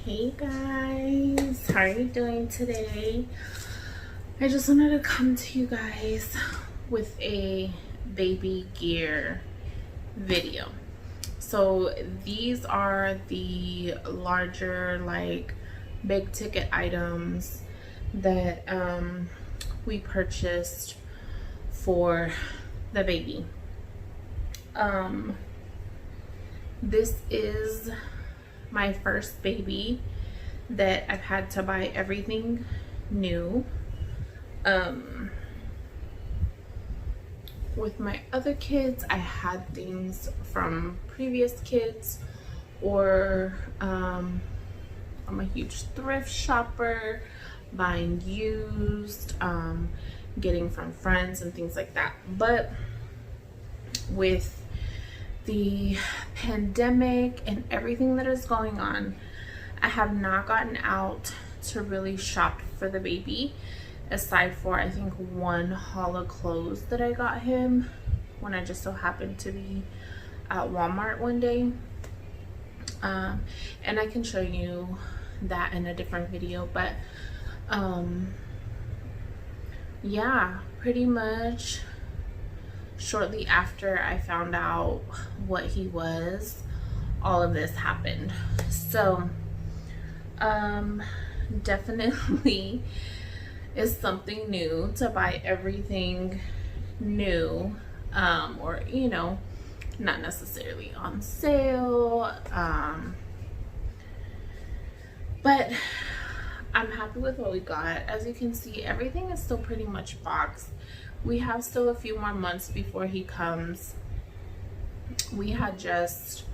Hey guys, how are you doing today? I just wanted to come to you guys with a baby gear video. So these are the larger, like, big ticket items that we purchased for the baby. This is my first baby that I've had to buy everything new. With my other kids, I had things from previous kids, or I'm a huge thrift shopper, buying used, getting from friends and things like that. But with the pandemic and everything that is going on, I have not gotten out to really shop for the baby, aside for I think one haul of clothes that I got him when I just so happened to be at Walmart one day. And I can show you that in a different video, but yeah, pretty much shortly after I found out what he was, all of this happened. So definitely is something new to buy everything new, or you know, not necessarily on sale, but I'm happy with what we got. As you can see, everything is still pretty much boxed. We have still a few more months before he comes. We had just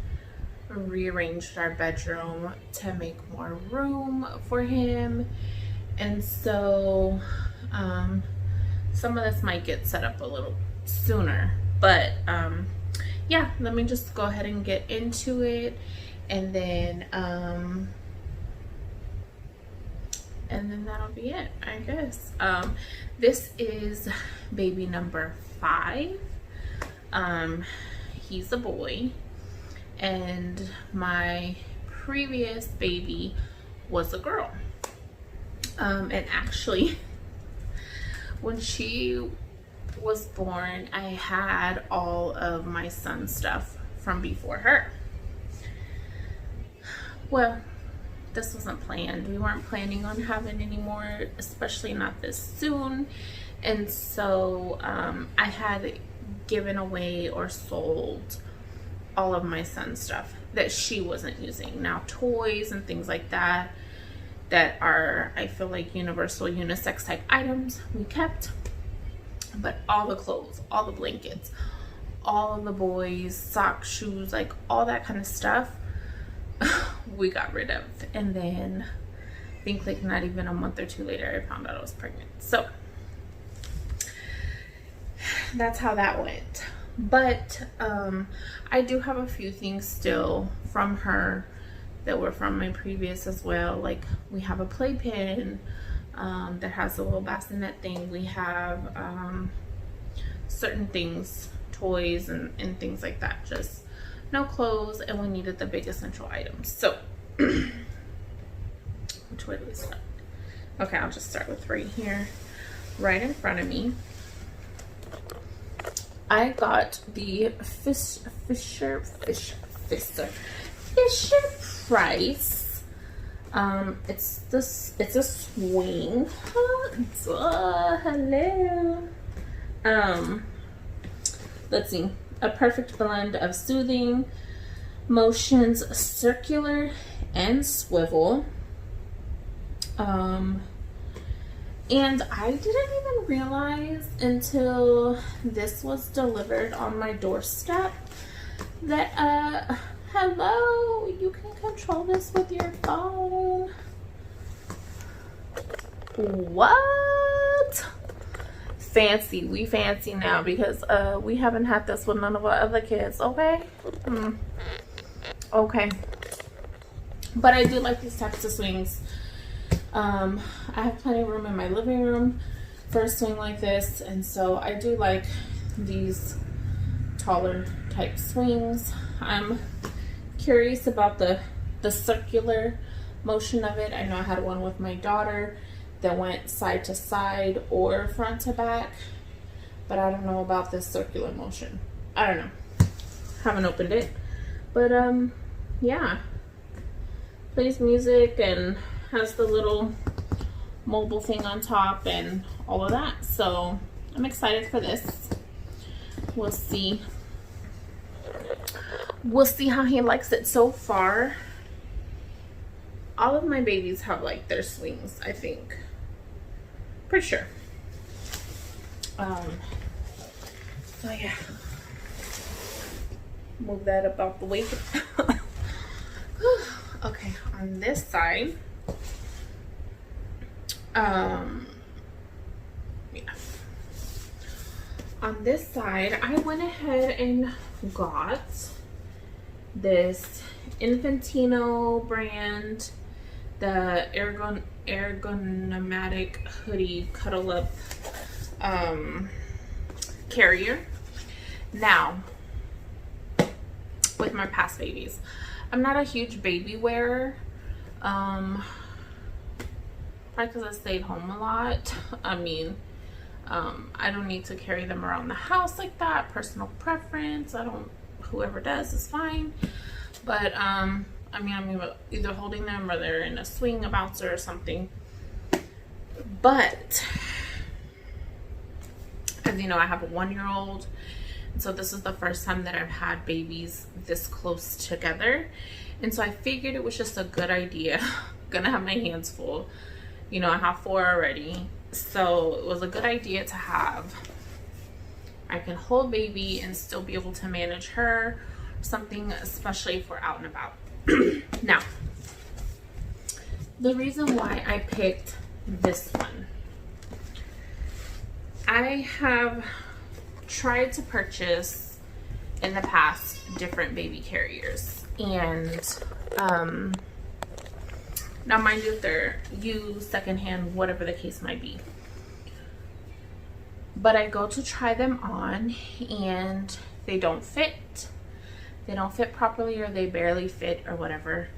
rearranged our bedroom to make more room for him, and so some of this might get set up a little sooner, but yeah, let me just go ahead and get into it, and then that'll be it, I guess. This is baby number 5. He's a boy, and my previous baby was a girl. And actually, when she was born, I had all of my son's stuff from before her. Well, this wasn't planned. We weren't planning on having any more, especially not this soon. And so I had given away or sold all of my son's stuff that she wasn't using. Now, toys and things like that are, I feel like, universal unisex type items, we kept. But all the clothes, all the blankets, all of the boys' socks, shoes, like all that kind of stuff, we got rid of. And then I think like not even a month or two later, I found out I was pregnant. So that's how that went. But I do have a few things still from her that were from my previous as well. Like, we have a playpen that has a little bassinet thing. We have certain things, toys and things like that. Just no clothes, and we needed the big essential items. So which way do we start? Okay, I'll just start with right here, right in front of me. I got the Fisher Price. It's a swing. Hello. Let's see. A perfect blend of soothing motions, circular and swivel. And I didn't even realize until this was delivered on my doorstep that hello, you can control this with your phone. What? Fancy. We fancy now, because we haven't had this with none of our other kids. Okay. Okay. But I do like these types of swings. I have plenty of room in my living room for a swing like this, and so I do like these taller type swings. I'm curious about the circular motion of it. I know I had one with my daughter that went side to side or front to back, but I don't know about this circular motion. I don't know. Haven't opened it, but yeah, plays music and has the little mobile thing on top and all of that. So I'm excited for this. We'll see how he likes it. So far, all of my babies have like their swings, I think. Pretty sure. So yeah, move that about the way. Okay, on this side, yeah, on this side, I went ahead and got this Infantino brand, the ergonomic hoodie cuddle up carrier. Now, with my past babies, I'm not a huge baby wearer, probably because I stayed home a lot. I mean, I don't need to carry them around the house like that. Personal preference. I don't. Whoever does is fine. But I mean, I'm either holding them or they're in a swing, a bouncer, or something. But as you know, I have a 1-year-old, so this is the first time that I've had babies this close together, and so I figured it was just a good idea. Gonna have my hands full. You know, I have 4 already, so it was a good idea to have. I can hold baby and still be able to manage her, something, especially if we're out and about. Now, the reason why I picked this one, I have tried to purchase in the past different baby carriers, and now mind you, they're used, secondhand, whatever the case might be, but I go to try them on and they don't fit. They don't fit properly, or they barely fit, or whatever.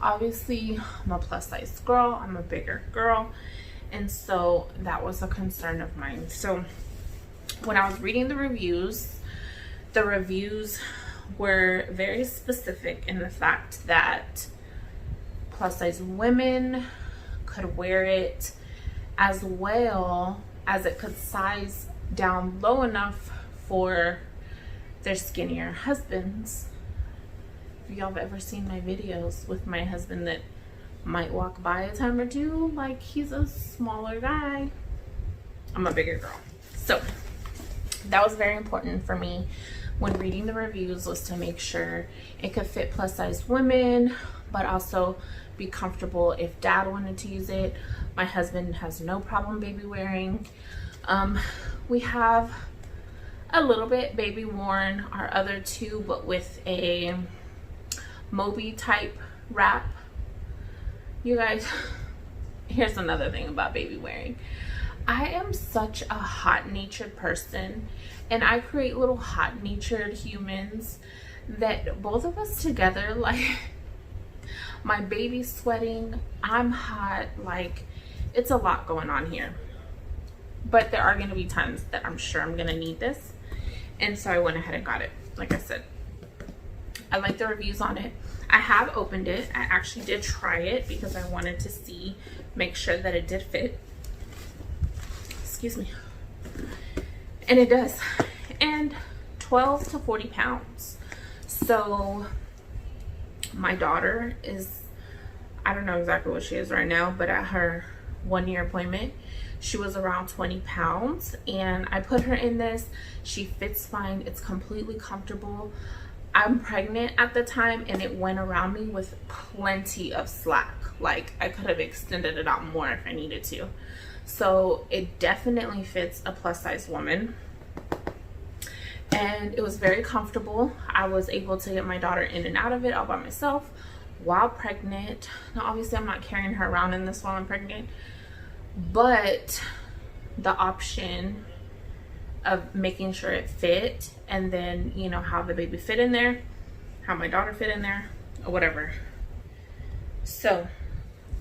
Obviously I'm a plus size girl, I'm a bigger girl, and so that was a concern of mine. So when I was reading the reviews were very specific in the fact that plus size women could wear it, as well as it could size down low enough for their skinnier husbands. If y'all have ever seen my videos with my husband that might walk by a time or two, like, he's a smaller guy, I'm a bigger girl. So that was very important for me when reading the reviews, was to make sure it could fit plus size women, but also be comfortable if dad wanted to use it. My husband has no problem baby wearing. We have a little bit baby worn our other 2, but with a Moby type wrap. You guys, here's another thing about baby wearing. I am such a hot-natured person, and I create little hot-natured humans that both of us together, like, my baby's sweating, I'm hot, like, it's a lot going on here. But there are going to be times that I'm sure I'm going to need this, and so I went ahead and got it. Like I said, I like the reviews on it. I have opened it. I actually did try it because I wanted to see, make sure that it did fit. Excuse me. And it does. And 12 to 40 pounds. So my daughter is, I don't know exactly what she is right now, but at her 1-year appointment, she was around 20 pounds, and I put her in this. She fits fine. It's completely comfortable. I'm pregnant at the time, and it went around me with plenty of slack. Like, I could have extended it out more if I needed to. So it definitely fits a plus size woman, and it was very comfortable. I was able to get my daughter in and out of it all by myself while pregnant. Now obviously I'm not carrying her around in this while I'm pregnant, but the option of making sure it fit, and then, you know, how the baby fit in there, how my daughter fit in there, or whatever, So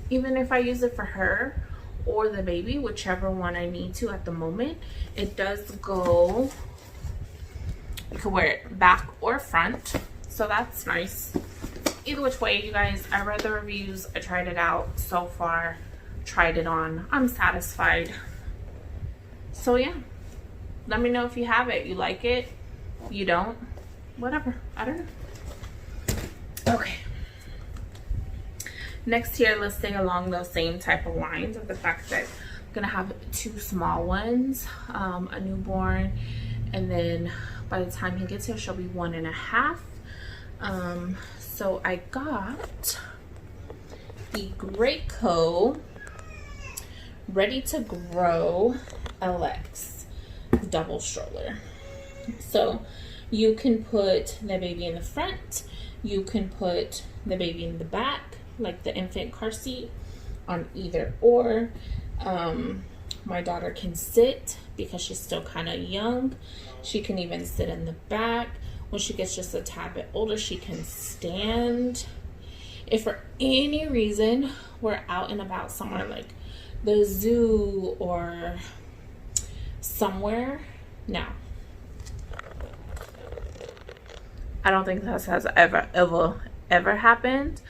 even if I use it for her or the baby, whichever one I need to at the moment, it does go, you can wear it back or front, so that's nice. Either which way, you guys, I read the reviews, I tried it out so far, tried it on, I'm satisfied. So yeah, let me know if you have it, you like it, you don't, whatever, I don't know. Okay, next here, let's stay along those same type of lines of the fact that I'm gonna have 2 small ones, a newborn, and then by the time he gets here, she'll be 1.5. So I got the Graco Ready to Grow LX double stroller. So you can put the baby in the front, you can put the baby in the back, like the infant car seat, on either or. My daughter can sit because she's still kind of young. She can even sit in the back. When she gets just a tad bit older, she can stand. If for any reason we're out and about somewhere like the zoo or somewhere, no. I don't think this has ever happened.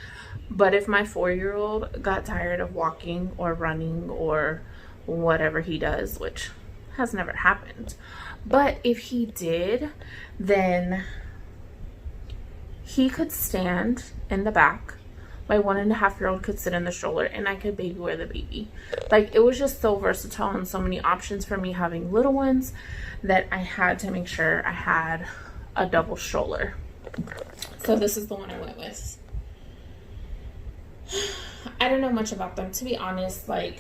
But if my 4-year-old got tired of walking or running or whatever he does, which has never happened, but if he did, then he could stand in the back. My 1.5-year-old could sit in the stroller, and I could baby wear the baby. Like, it was just so versatile and so many options for me having little ones that I had to make sure I had a double stroller. So this is the one I went with. I don't know much about them, to be honest. Like,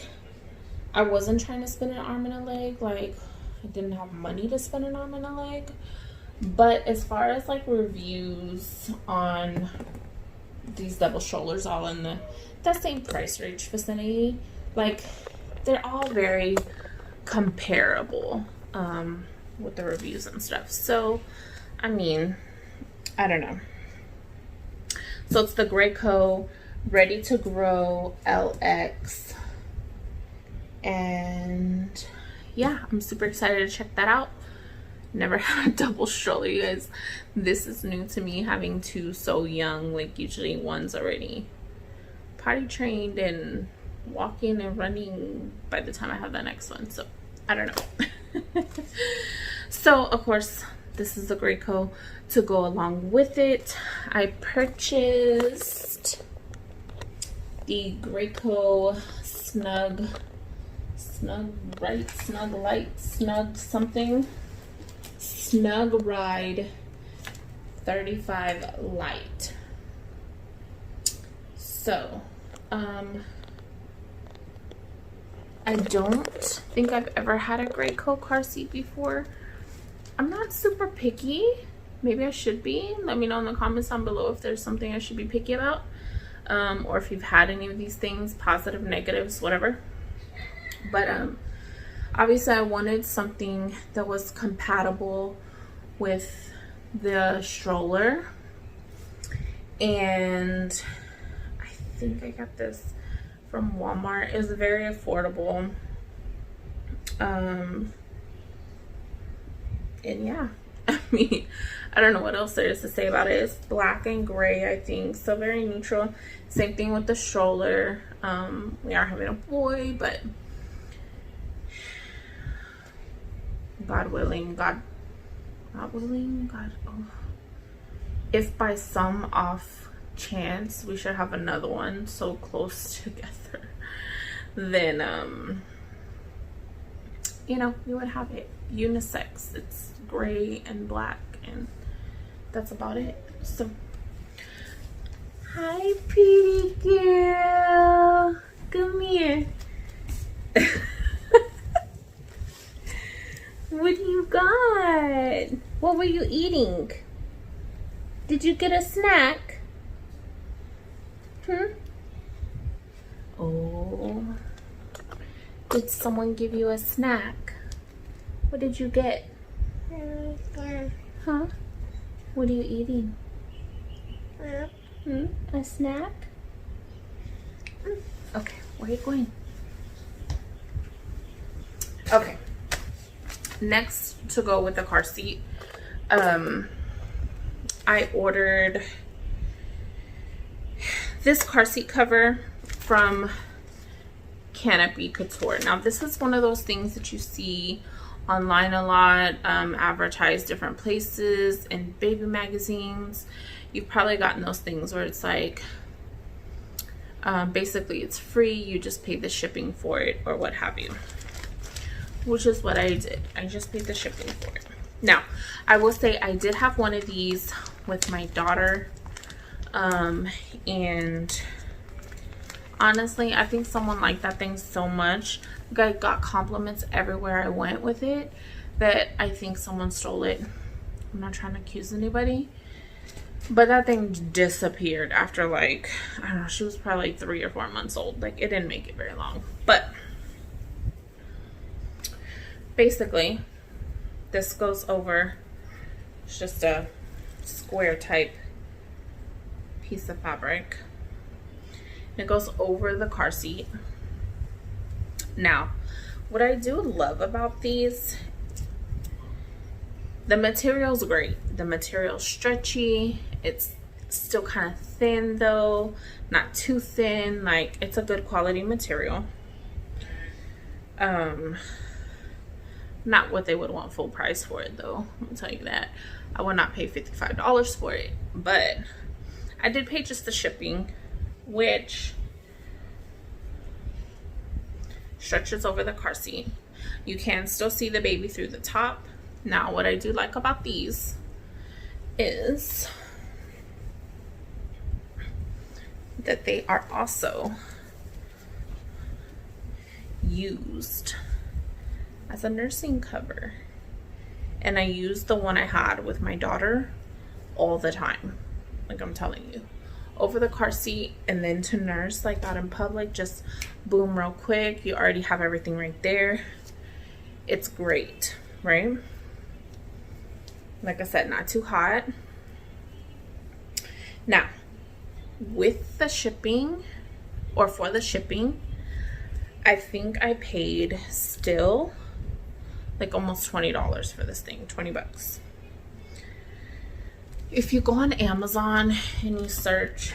I wasn't trying to spend an arm and a leg. Like, I didn't have money to spend an arm and a leg. But as far as like reviews on these double strollers, all in that same price range vicinity, like, they're all very comparable with the reviews and stuff. So I mean, I don't know. So it's the Graco Ready to Grow LX, and yeah, I'm super excited to check that out. Never had a double stroller, you guys. This is new to me, having 2 so young. Like, usually one's already potty trained and walking and running by the time I have the next one. So I don't know. So of course, this is the Graco to go along with it. I purchased the Graco Snug Ride 35 Lite. So I don't think I've ever had a Graco car seat before. I'm not super picky. Maybe I should be. Let me know in the comments down below if there's something I should be picky about, or if you've had any of these things, positive, negatives, whatever. But obviously I wanted something that was compatible with the stroller, and I think I got this from Walmart. It was very affordable, and yeah, I mean, I don't know what else there is to say about it. It's black and gray, I think, so very neutral. Same thing with the stroller. We are having a boy, but God willing, if by some off chance we should have another one so close together, then you know, we would have it unisex. It's gray and black, and that's about it. So hi, pretty girl, come here. What do you got? What were you eating? Did you get a snack? Oh, did someone give you a snack? What did you get? Huh? What are you eating? A snack? Okay, where are you going? Okay. Next, to go with the car seat, I ordered this car seat cover from Canopy Couture. Now, this is one of those things that you see online a lot, advertised different places, in baby magazines. You've probably gotten those things where it's like, basically it's free, you just pay the shipping for it or what have you, which is what I did. I just paid the shipping for it. Now, I will say I did have one of these with my daughter, and honestly, I think someone liked that thing so much. I got compliments everywhere I went with it that I think someone stole it. I'm not trying to accuse anybody, but that thing disappeared after, like, I don't know, she was probably like 3 or 4 months old. Like, it didn't make it very long. But basically, this goes over, it's just a square type piece of fabric. It goes over the car seat. Now, what I do love about these, the material's great. The material's stretchy. It's still kind of thin though, not too thin. Like, it's a good quality material. Not what they would want full price for it though, I'll tell you that. I would not pay $55 for it, but I did pay just the shipping, which stretches over the car seat. You can still see the baby through the top. Now, what I do like about these is that they are also used as a nursing cover. And I use the one I had with my daughter all the time. Like, I'm telling you, over the car seat, and then to nurse like out in public, just boom, real quick. You already have everything right there. It's great, right? Like I said, not too hot. Now, with the shipping, or for the shipping, I think I paid still like almost $20 for this thing, 20 bucks. If you go on Amazon and you search,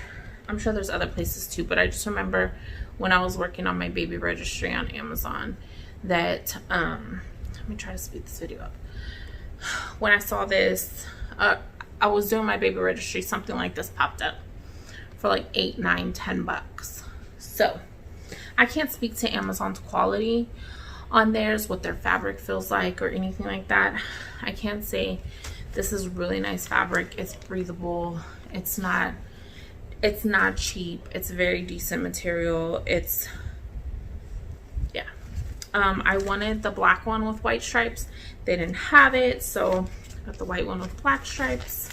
I'm sure there's other places too, but I just remember when I was working on my baby registry on Amazon that, let me try to speed this video up. When I saw this, I was doing my baby registry, something like this popped up for like 8, 9, 10 bucks. So I can't speak to Amazon's quality on theirs, what their fabric feels like or anything like that. I can say this is really nice fabric. It's breathable. It's not cheap. It's very decent material. It's, yeah. I wanted the black one with white stripes. They didn't have it, so I got the white one with black stripes.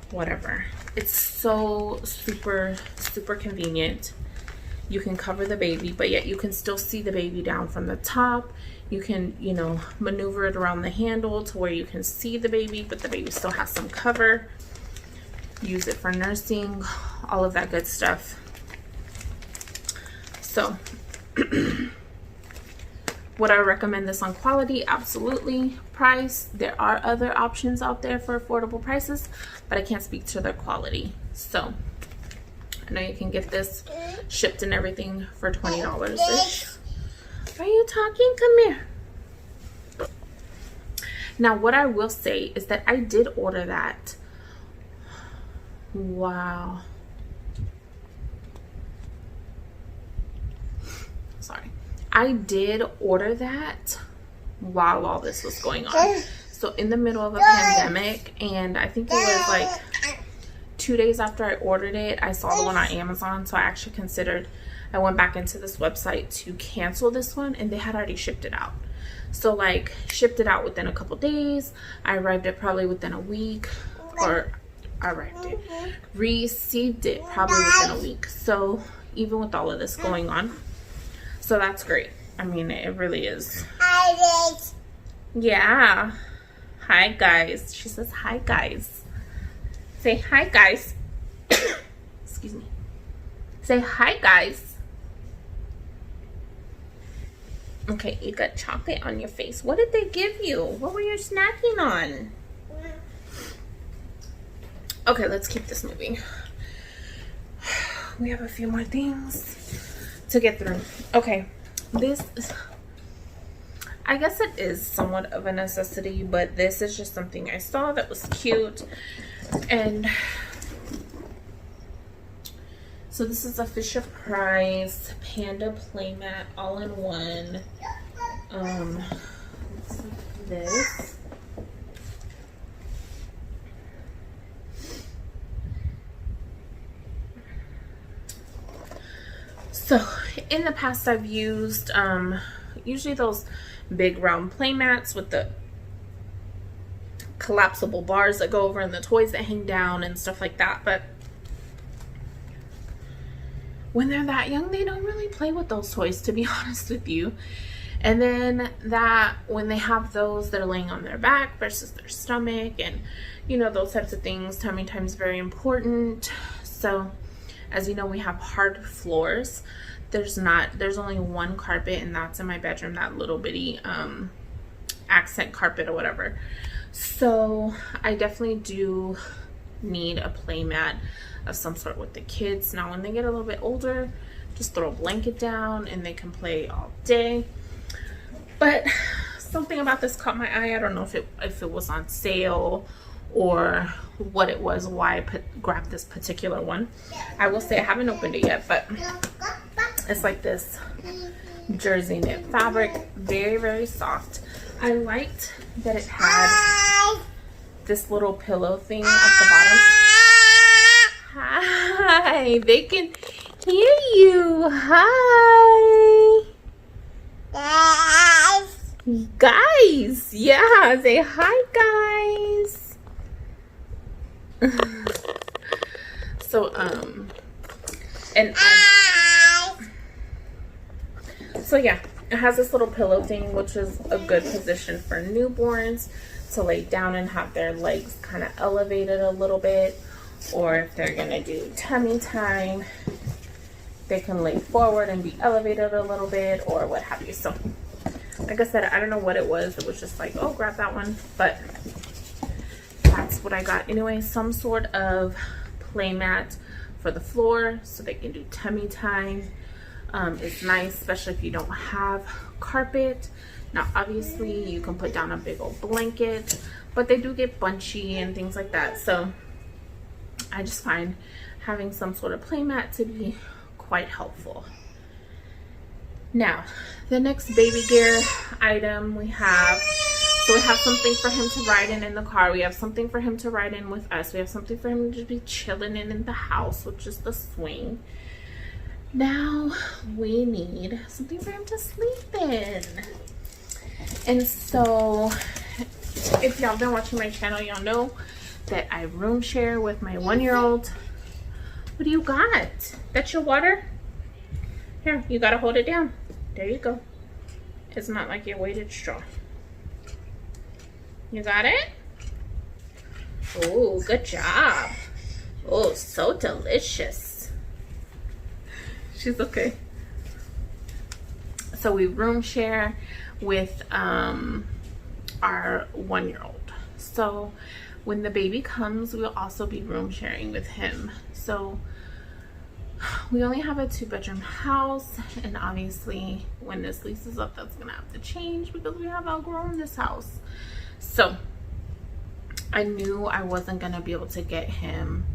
Whatever. It's so super convenient. You can cover the baby, but yet you can still see the baby down from the top. You can, you know, maneuver it around the handle to where you can see the baby, but the baby still has some cover. Use it for nursing, all of that good stuff. So, would I recommend this on quality? Absolutely. Price, there are other options out there for affordable prices, but I can't speak to their quality. So, I know you can get this shipped and everything for $20-ish. Are you talking? Come here. Now, what I will say is that I did order that. Wow. Sorry. I did order that while all this was going on. So in the middle of a pandemic, and I think it was like 2 days after I ordered it, I saw the one on Amazon. So I actually considered, I went back into this website to cancel this one, and they had already shipped it out. So like shipped it out within a couple days. I arrived it probably within a week, or received it probably within a week. So even with all of this going on, so that's great. I mean, it really is. Yeah. Hi guys. She says hi guys. Say hi guys. Excuse me. Say hi, guys. Okay, you got chocolate on your face. What did they give you? What were you snacking on? Okay, let's keep this moving. We have a few more things to get through. Okay, this is, I guess it is somewhat of a necessity, but this is just something I saw that was cute. And so this is a Fisher-Price Panda playmat all-in-one. Looks like this. So in the past I've used usually those big round playmats with the collapsible bars that go over and the toys that hang down and stuff like that, but when they're that young they don't really play with those toys, to be honest with you. And then that when they have those, they're laying on their back versus their stomach, and you know, those types of things. Tummy time is very important. So as you know, we have hard floors. There's only one carpet, and that's in my bedroom, that little bitty accent carpet or whatever. So I definitely do need a playmat of some sort with the kids. Now when they get a little bit older, just throw a blanket down and they can play all day. But something about this caught my eye. I don't know if it was on sale or what it was, why I grabbed this particular one. I will say I haven't opened it yet, but it's like this jersey knit fabric, very, very soft. I liked that it had this little pillow thing at the bottom. Hi, they can hear you. Hi. Guys, yeah, say hi, guys. So so yeah, it has this little pillow thing, which is a good position for newborns to lay down and have their legs kind of elevated a little bit, or if they're gonna do tummy time, they can lay forward and be elevated a little bit, or what have you. So like I said, I don't know what it was. It was just like, oh, grab that one, but that's what I got anyway. Some sort of playmat for the floor so they can do tummy time. It's nice, especially if you don't have carpet. Now obviously you can put down a big old blanket, but they do get bunchy and things like that. So I just find having some sort of playmat to be quite helpful. Now the next baby gear item we have, so we have something for him to ride in the car. We have something for him to ride in with us. We have something for him to be chilling in the house, which is the swing. Now we need something for him to sleep in. And so if y'all been watching my channel, y'all know that I room share with my 1-year-old. What do you got? That's your water? Here, you gotta hold it down. There you go. It's not like your weighted straw. You got it? Oh, good job. Oh, so delicious. She's okay. So we room share with our 1-year-old. So when the baby comes, we'll also be room sharing with him. So we only have a 2-bedroom house, and obviously when this lease is up, that's gonna have to change because we have outgrown this house. So I knew I wasn't gonna be able to get him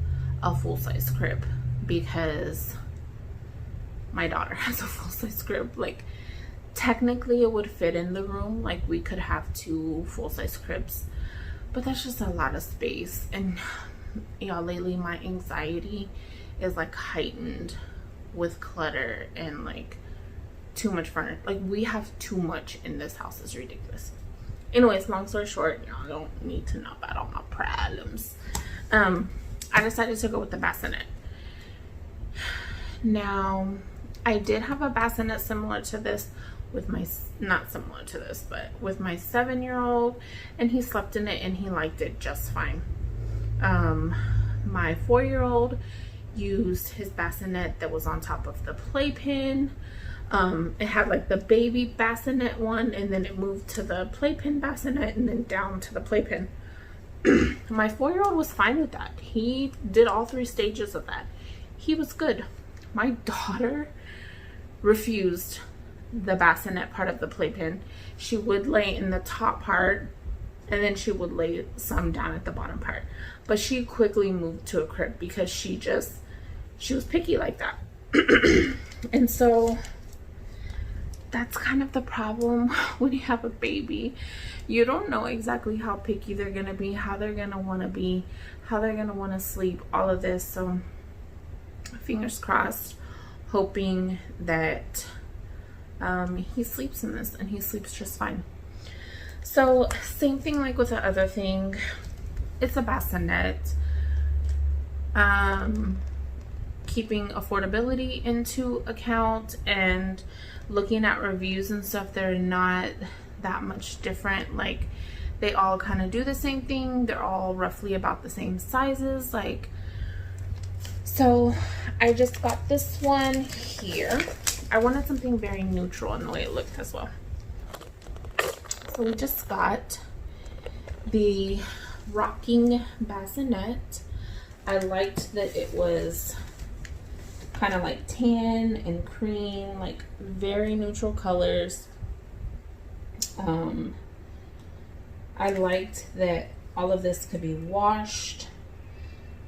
a full-size crib because my daughter has a full-size crib. Like technically it would fit in the room, like we could have 2 full-size cribs, but that's just a lot of space. And y'all, lately my anxiety is like heightened with clutter and like too much furniture. Like we have too much in this house. It's ridiculous. Anyways, long story short, y'all don't need to know about all my problems. I decided to go with the bassinet. Now I did have a bassinet similar to this with my, not similar to this, but with my 7-year-old, and he slept in it and he liked it just fine. My 4-year-old, used his bassinet that was on top of the playpen. It had like the baby bassinet one, and then it moved to the playpen bassinet, and then down to the playpen. My 4-year-old was fine with that. He did all 3 stages of that. He was good. My daughter refused the bassinet part of the playpen. She would lay in the top part, and then she would lay some down at the bottom part. But she quickly moved to a crib because she was picky like that. And so that's kind of the problem when you have a baby. You don't know exactly how picky they're gonna be, how they're gonna wanna be, how they're gonna wanna sleep, all of this. So fingers crossed, hoping that he sleeps in this and he sleeps just fine. So same thing like with the other thing. It's a bassinet. Keeping affordability into account and looking at reviews and stuff, they're not that much different. Like, they all kind of do the same thing. They're all roughly about the same sizes. Like, so I just got this one here. I wanted something very neutral in the way it looked as well. So we just got the rocking bassinet. I liked that it was kind of like tan and cream, like very neutral colors. I liked that all of this could be washed.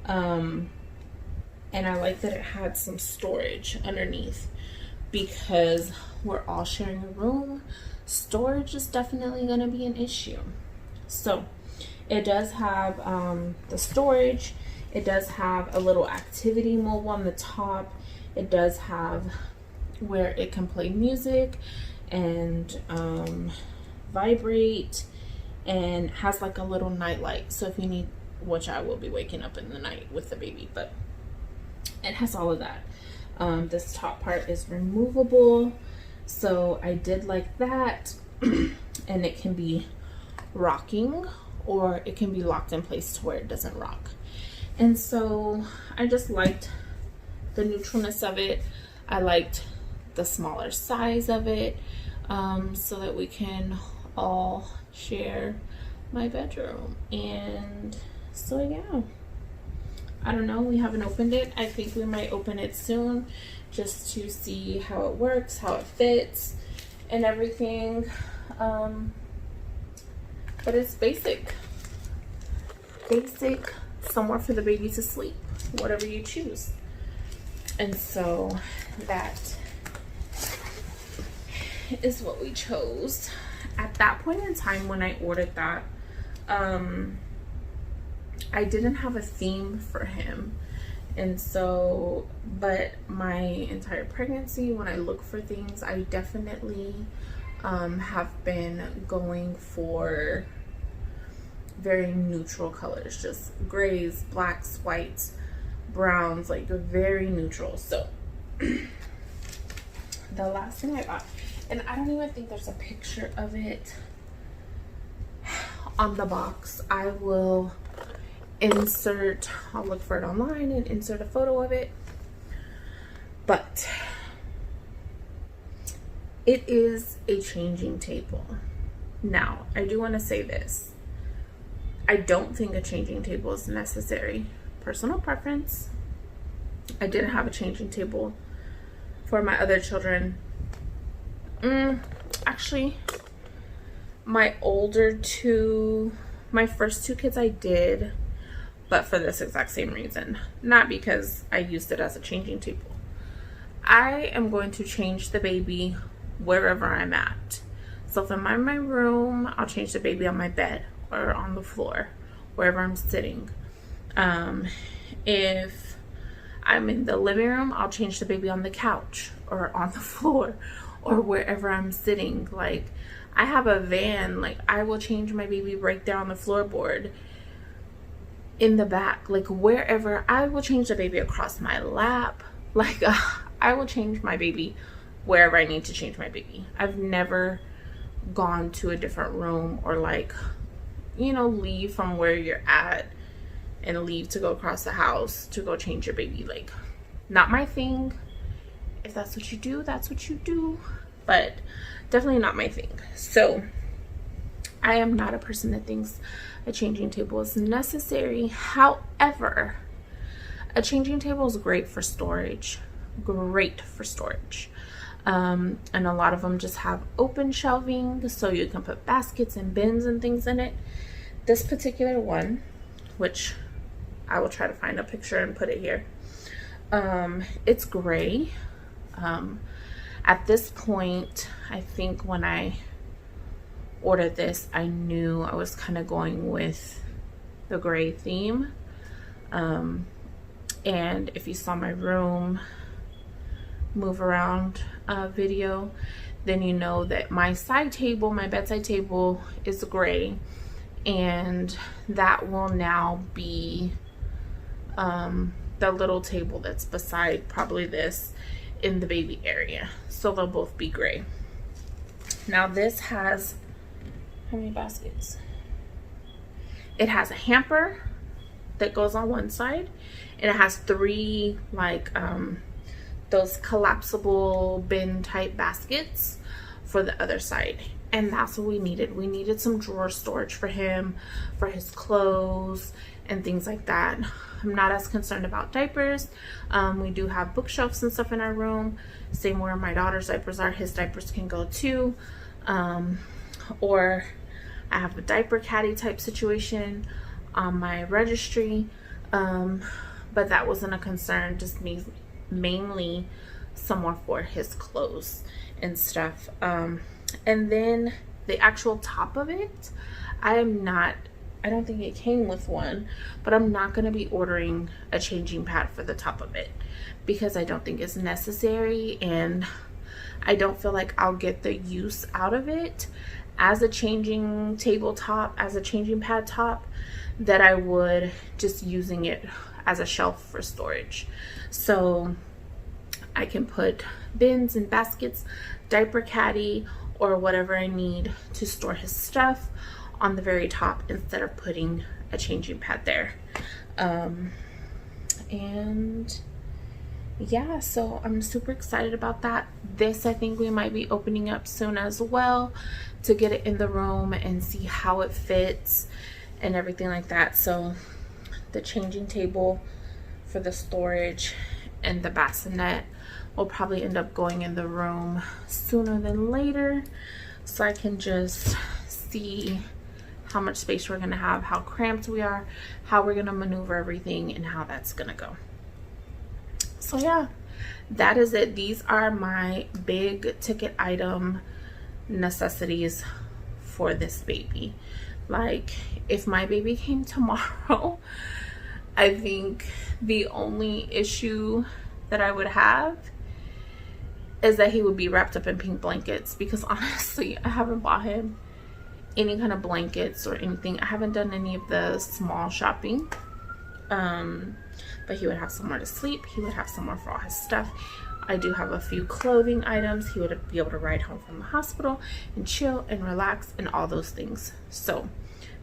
And I like that it had some storage underneath, because we're all sharing a room. Storage is definitely going to be an issue. So it does have the storage. It does have a little activity mobile on the top. It does have where it can play music and vibrate, and has like a little night light. So if you need, which I will be waking up in the night with the baby, but it has all of that. This top part is removable, so I did like that. And it can be rocking, or it can be locked in place to where it doesn't rock. And so I just liked the neutralness of it. I liked the smaller size of it, so that we can all share my bedroom. And so yeah, I don't know, we haven't opened it. I think we might open it soon, just to see how it works, how it fits and everything. But it's basic, somewhere for the baby to sleep, whatever you choose. And so that is what we chose. At that point in time when I ordered that, I didn't have a theme for him. And so, but my entire pregnancy, when I look for things, I definitely have been going for very neutral colors, just grays, blacks, whites, browns, like very neutral. So the last thing I got, and I don't even think there's a picture of it on the box. I will insert, I'll look for it online and insert a photo of it. But it is a changing table. Now, I do want to say this. I don't think a changing table is necessary. Personal preference. I didn't have a changing table for my other children. Actually, my first two kids I did, but for this exact same reason. Not because I used it as a changing table. I am going to change the baby wherever I'm at. So if I'm in my room, I'll change the baby on my bed or on the floor, wherever I'm sitting. If I'm in the living room, I'll change the baby on the couch or on the floor or wherever I'm sitting. Like, I have a van, like I will change my baby right there on the floorboard, in the back, like wherever. I will change the baby across my lap. Like I will change my baby wherever I need to change my baby. I've never gone to a different room or, like, you know, leave from where you're at and leave to go across the house to go change your baby. Like, not my thing. If that's what you do, that's what you do, but definitely not my thing. So I am not a person that thinks a changing table is necessary. However, a changing table is great for storage. Great for storage. And a lot of them just have open shelving, so you can put baskets and bins and things in it. This particular one, which I will try to find a picture and put it here, it's gray. At this point, I think when I ordered this, I knew I was kind of going with the gray theme. And if you saw my room move around video, then you know that my side table, my bedside table, is gray, and that will now be the little table that's beside probably this in the baby area. So they'll both be gray. Now this has, how many baskets? It has a hamper that goes on one side, and it has 3 like those collapsible bin type baskets for the other side. And that's what we needed. We needed some drawer storage for him, for his clothes and things like that. I'm not as concerned about diapers. We do have bookshelves and stuff in our room. Same where my daughter's diapers are, his diapers can go too. Or I have a diaper caddy type situation on my registry. But that wasn't a concern, just me mainly somewhere for his clothes and stuff. And then the actual top of it, I don't think it came with one, but I'm not going to be ordering a changing pad for the top of it because I don't think it's necessary, and I don't feel like I'll get the use out of it as a changing tabletop, as a changing pad top, that I would just using it as a shelf for storage. So I can put bins and baskets, diaper caddy, or whatever I need to store his stuff on the very top instead of putting a changing pad there. And yeah, so I'm super excited about that. This, I think we might be opening up soon as well to get it in the room and see how it fits and everything like that. So the changing table for the storage and the bassinet will probably end up going in the room sooner than later, so I can just see how much space we're gonna have, how cramped we are, how we're gonna maneuver everything, and how that's gonna go. So yeah, that is it. These are my big ticket item necessities for this baby. Like, if my baby came tomorrow, I think the only issue that I would have is that he would be wrapped up in pink blankets, because honestly, I haven't bought him any kind of blankets or anything. I haven't done any of the small shopping. But he would have somewhere to sleep. He would have somewhere for all his stuff. I do have a few clothing items. He would be able to ride home from the hospital and chill and relax and all those things. So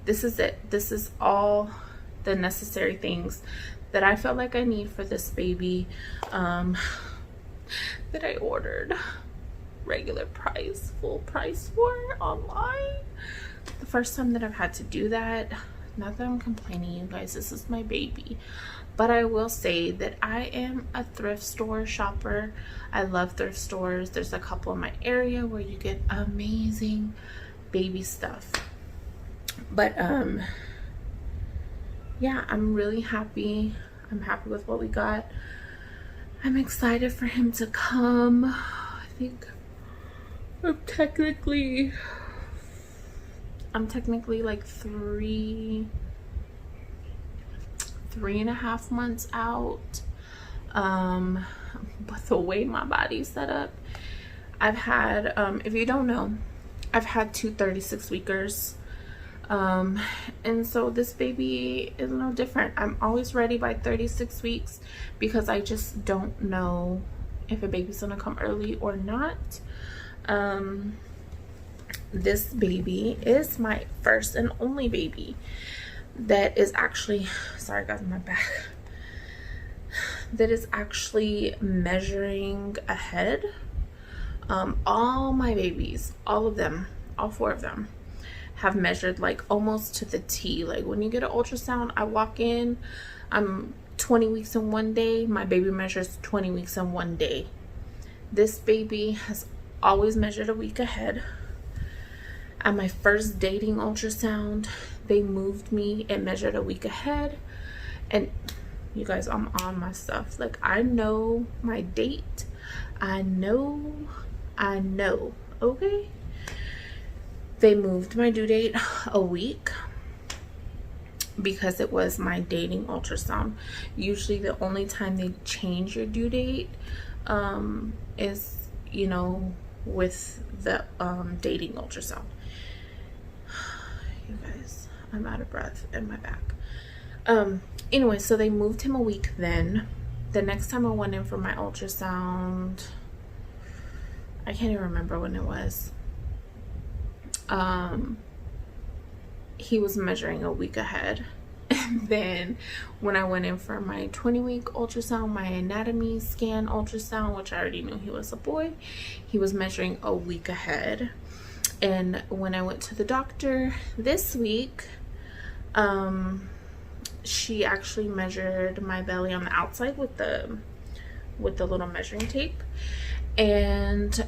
this is it. This is all the necessary things that I felt like I need for this baby, that I ordered regular price, full price for online. The first time that I've had to do that. Not that I'm complaining, you guys, this is my baby, but I will say that I am a thrift store shopper. I love thrift stores. There's a couple in my area where you get amazing baby stuff. But yeah, I'm really happy. I'm happy with what we got. I'm excited for him to come. I think I'm technically like 3.5 months out. But the way my body's set up, I've had, if you don't know, I've had 2 36-weekers. And so this baby is no different. I'm always ready by 36 weeks because I just don't know if a baby's gonna come early or not. This baby is my first and only baby. that is actually, sorry guys, my back, that is actually measuring ahead. All my babies, all of them, all 4 of them have measured like almost to the T. Like when you get an ultrasound, I walk in, I'm 20 weeks in 1 day, my baby measures 20 weeks in 1 day. This baby has always measured a week ahead. At my first dating ultrasound, they moved me and measured a week ahead. And you guys, I'm on my stuff. Like, I know my date. I know, okay? They moved my due date a week because it was my dating ultrasound. Usually the only time they change your due date is, you know, with the dating ultrasound. You guys, I'm out of breath in my back. Anyway, so they moved him a week then. The next time I went in for my ultrasound, I can't even remember when it was. He was measuring a week ahead. And then when I went in for my 20-week ultrasound, my anatomy scan ultrasound, which I already knew he was a boy, he was measuring a week ahead. And when I went to the doctor this week, she actually measured my belly on the outside with the little measuring tape, and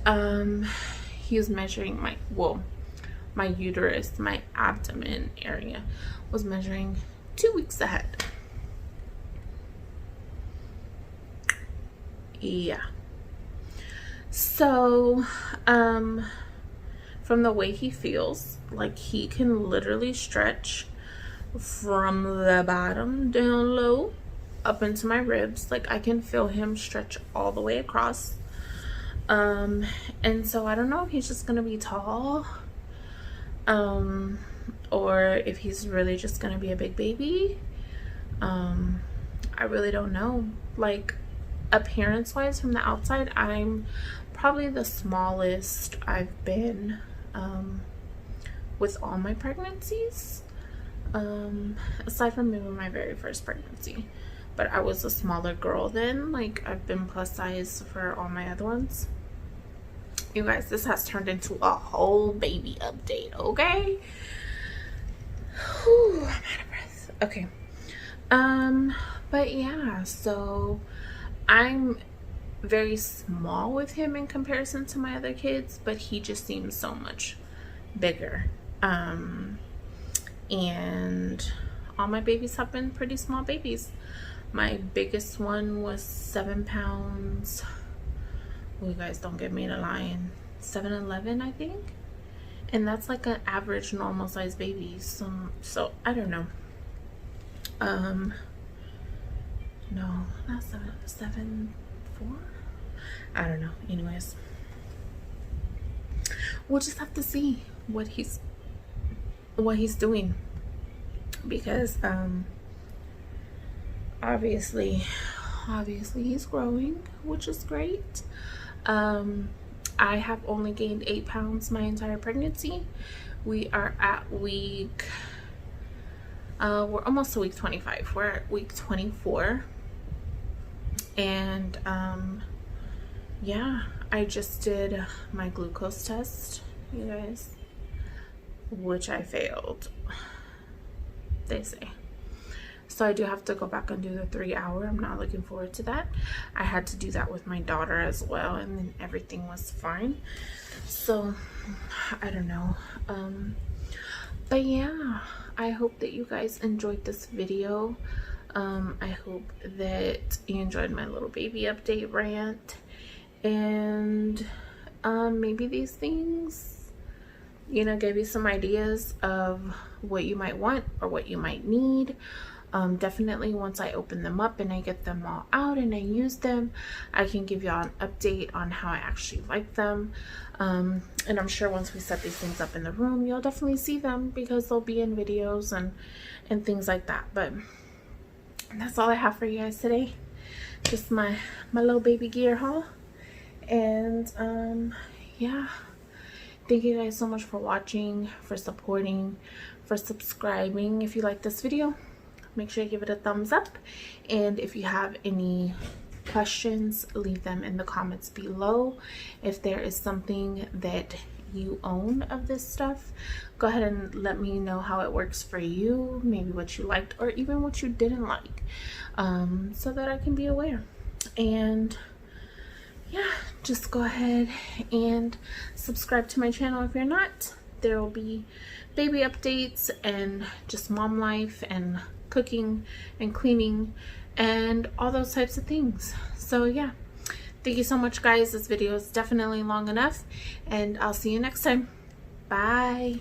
he was measuring my uterus, my abdomen area was measuring 2 weeks ahead. Yeah. So from the way he feels, like he can literally stretch from the bottom down low up into my ribs. Like I can feel him stretch all the way across. And so I don't know if he's just gonna be tall, or if he's really just gonna be a big baby. I really don't know. Like appearance wise from the outside, I'm probably the smallest I've been with all my pregnancies, aside from maybe my very first pregnancy. But I was a smaller girl then. Like I've been plus size for all my other ones. You guys, this has turned into a whole baby update, okay? Whew, I'm out of breath. Okay. But yeah, so I'm very small with him in comparison to my other kids, but he just seems so much bigger. And all my babies have been pretty small babies. My biggest one was 7 pounds. Oh, you guys, don't get me to lying. 7'11", I think. And that's like an average normal size baby. So I don't know. No, not 7'4". I don't know. Anyways, we'll just have to see what he's doing, because obviously he's growing, which is great. I have only gained 8 pounds my entire pregnancy. We are at week we're almost to week 25. We're at week 24. And yeah, I just did my glucose test, you guys, which I failed, they say. So I do have to go back and do the 3-hour. I'm not looking forward to that. I had to do that with my daughter as well, and then everything was fine. So I don't know. But yeah, I hope that you guys enjoyed this video. I hope that you enjoyed my little baby update rant, and maybe these things, you know, gave you some ideas of what you might want or what you might need. Definitely once I open them up and I get them all out and I use them, I can give y'all an update on how I actually like them. And I'm sure once we set these things up in the room, you'll definitely see them, because they'll be in videos and things like that. But that's all I have for you guys today. Just my little baby gear haul. And yeah, thank you guys so much for watching, for supporting, for subscribing. If you like this video, make sure you give it a thumbs up, and if you have any questions, leave them in the comments below. If there is something that you own of this stuff, go ahead and let me know how it works for you, maybe what you liked or even what you didn't like, so that I can be aware. And yeah, just go ahead and subscribe to my channel if you're not. There will be baby updates and just mom life and cooking and cleaning and all those types of things. So yeah, thank you so much, guys. This video is definitely long enough, and I'll see you next time. Bye.